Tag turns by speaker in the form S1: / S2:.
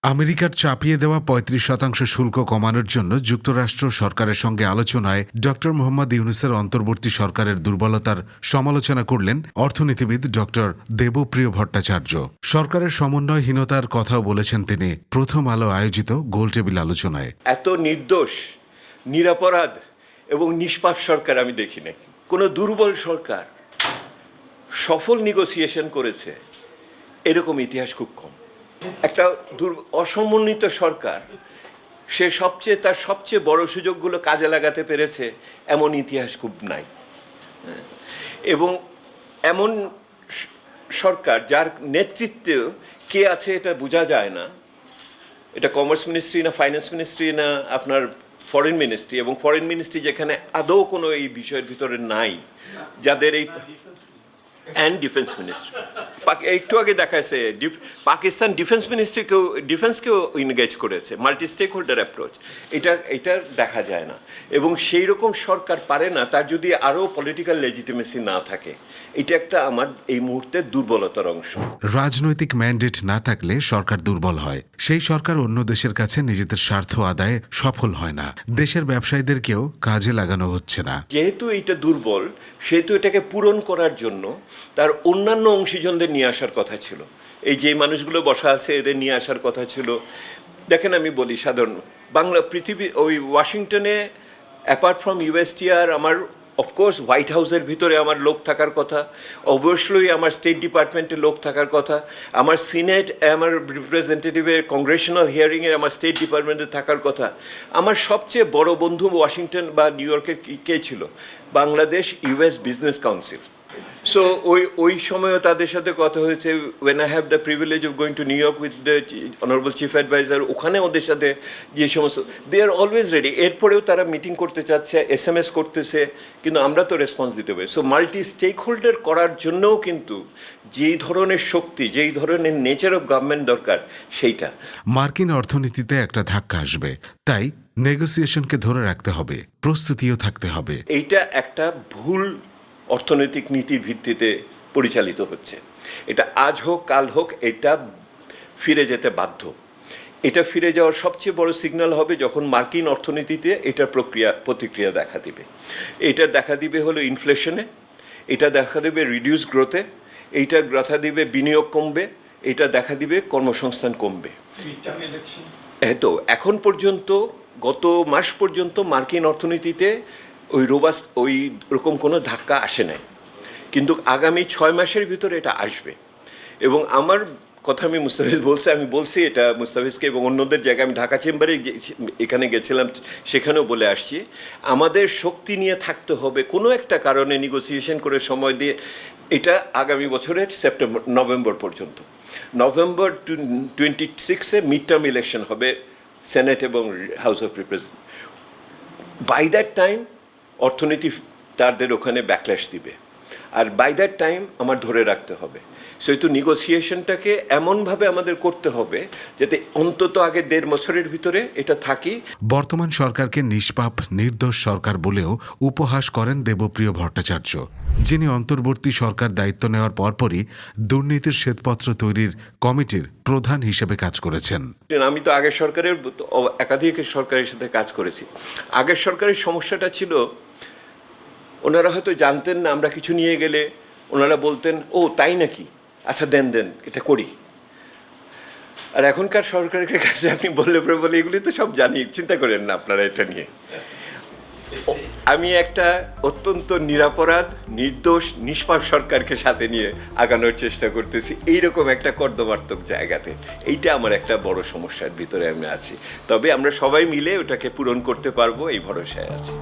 S1: আমেরিকার চাপিয়ে দেওয়া ৩৫% শুল্ক কমানোর জন্য যুক্তরাষ্ট্র সরকারের সঙ্গে আলোচনায় ড মোহাম্মদ ইউনূসের অন্তর্বর্তী সরকারের দুর্বলতার সমালোচনা করলেন অর্থনীতিবিদ ড দেবপ্রিয় ভট্টাচার্য। সরকারের সমন্বয়হীনতার কথাও বলেছেন তিনি প্রথম আলো আয়োজিত গোলটেবিল আলোচনায়।
S2: এত নির্দোষ, নিরপরাধ এবং নিষ্পাপ সরকার আমি দেখি নাই। কোনো দুর্বল সরকার সফল নেগোসিয়েশন করেছে এরকম ইতিহাস খুব কম। একটা অসমন্বিত সরকার সে তার সবচেয়ে বড় সুযোগগুলো কাজে লাগাতে পেরেছে এমন ইতিহাস খুব নাই। এবং এমন সরকার যার নেতৃত্বে কে আছে এটা বোঝা যায় না। এটা কমার্স মিনিস্ট্রি না ফাইন্যান্স মিনিস্ট্রি না আপনার ফরেন মিনিস্ট্রি, এবং ফরেন মিনিস্ট্রি যেখানে আদৌ কোনো এই বিষয়ের ভিতরে নাই, যাদের এই অ্যান্ড ডিফেন্স মিনিস্ট্রি একটু আগে দেখাচ্ছে পাকিস্তান ডিফেন্সকেও ইনগেজ করেছে, মাল্টি স্টেক হোল্ডার অ্যাপ্রোচ, এটা দেখা যায় না। এবং সেই রকম সরকার পারে না তার যদি আরও পলিটিক্যাল লেজিটিমেসি না থাকে। এটা একটা আমার এই মুহূর্তে দুর্বলতার অংশ।
S1: রাজনৈতিক ম্যান্ডেট না থাকলে সরকার দুর্বল হয়। সেই সরকার অন্য দেশের কাছে নিজেদের স্বার্থ আদায়ে সফল হয় না। দেশের ব্যবসায়ীদেরকেও কাজে লাগানো হচ্ছে না।
S2: যেহেতু এটা দুর্বল, সেহেতু এটাকে পূরণ করার জন্য তার অন্যান্য অংশীজনদের নিয়ে আসার কথা ছিল। এই যে মানুষগুলো বসা আছে এদের নিয়ে আসার কথা ছিল। দেখেন, আমি বলি সাধারণ পৃথিবী ওই ওয়াশিংটনে অ্যাপার্ট ফ্রম ইউএসটিআর আমার অফকোর্স হোয়াইট হাউসের ভিতরে আমার লোক থাকার কথা, অবশ্যই আমার স্টেট ডিপার্টমেন্টের লোক থাকার কথা, আমার সিনেট আমার রিপ্রেজেন্টেটিভের কংগ্রেশনাল হিয়ারিংয়ে আমার স্টেট ডিপার্টমেন্টে থাকার কথা। আমার সবচেয়ে বড় বন্ধু ওয়াশিংটন বা নিউ ইয়র্কের কে ছিল? Bangladesh US business council. So ওই সময়ও তাদের সাথে কথা হয়েছে। When I have the privilege of going to New York with the honourable chief adviser, ওখানে ওদের সাথে যে সমস্ত দে আর অলওয়েজ রেডি। এরপরেও তারা মিটিং করতে চাচ্ছে, SMS করতেছে, কিন্তু আমরা তো রেসপন্স দিতে হবে। সো মাল্টি স্টেক হোল্ডার করার জন্যও কিন্তু যেই ধরনের শক্তি, যেই ধরনের নেচার অফ গভর্নমেন্ট দরকার সেইটা।
S1: মার্কিন অর্থনীতিতে একটা ধাক্কা আসবে, তাই নেগোসিয়েশনকে ধরে রাখতে হবে, প্রস্তুতিও থাকতে হবে।
S2: এইটা একটা ভুল অর্থনৈতিক নীতির ভিত্তিতে পরিচালিত হচ্ছে। এটা আজ হোক কাল হোক এটা ফিরে যেতে বাধ্য। এটা ফিরে যাওয়ার সবচেয়ে বড় সিগন্যাল হবে যখন মার্কিন অর্থনীতিতে এটার প্রতিক্রিয়া দেখা দিবে। এটা দেখা দিবে হলো ইনফ্লেশনে, এটা দেখা দিবে রিডিউস গ্রোথে, এইটা দেখা দিবে বিনিয়োগ কমবে, এটা দেখা দিবে কর্মসংস্থান কমবে। তো এখন পর্যন্ত গত মাস পর্যন্ত মার্কিন অর্থনীতিতে ওই রকম কোনো ধাক্কা আসে নাই, কিন্তু আগামী 6 মাসের ভিতরে এটা আসবে। এবং আমার কথা আমি আমি বলছি এটা মুস্তাফিজকে এবং অন্যদের জায়গায়, আমি ঢাকা চেম্বারে এখানে গেছিলাম, সেখানেও বলে আসছি, আমাদের শক্তি নিয়ে থাকতে হবে কোনো একটা কারণে নেগোসিয়েশন করে সময় দিয়ে। এটা আগামী বছরের নভেম্বর পর্যন্ত। নভেম্বর 26-এ মিড টার্ম ইলেকশন হবে সেনেট এবং House of Representative. By that time অর্থনীতি তাদের ওখানে ব্যাকল্যাশ দিবে, আর বাই দ্যাট টাইম আমার ধরে রাখতে হবে। সেহেতু নেগোসিয়েশনটাকে এমনভাবে আমাদের করতে হবে যাতে অন্তত আগে 1.5 বছরের ভিতরে এটা থাকি।
S1: বর্তমান সরকারকে নিষ্পাপ নির্দোষ সরকার বলেও উপহাস করেন দেবপ্রিয় ভট্টাচার্য, যিনি অন্তর্বর্তী সরকার দায়িত্ব নেওয়ার পরপরই দুর্নীতির শ্বেতপত্র তৈরির কমিটির প্রধান হিসেবে কাজ করেছেন।
S2: আমি তো আগের সরকারের একাধিক সরকারের সাথে কাজ করেছি। আগের সরকারের সমস্যাটা ছিল ওনারা হয়তো জানতেন না, আমরা কিছু নিয়ে গেলে ওনারা বলতেন, ও তাই নাকি, আচ্ছা দেন এটা করি। আর এখনকার সরকারের কাছে আপনি বলে এগুলি তো সব জানি, চিন্তা করেন না আপনারা এটা নিয়ে। আমি একটা অত্যন্ত নিরপরাধ, নির্দোষ, নিষ্পাপ সরকারকে সাথে নিয়ে আগানোর চেষ্টা করতেছি এইরকম একটা কর্দমার্থক জায়গাতে। এইটা আমার একটা বড় সমস্যার ভিতরে আমি আছি, তবে আমরা সবাই মিলে ওটাকে পূরণ করতে পারবো এই ভরসায় আছি।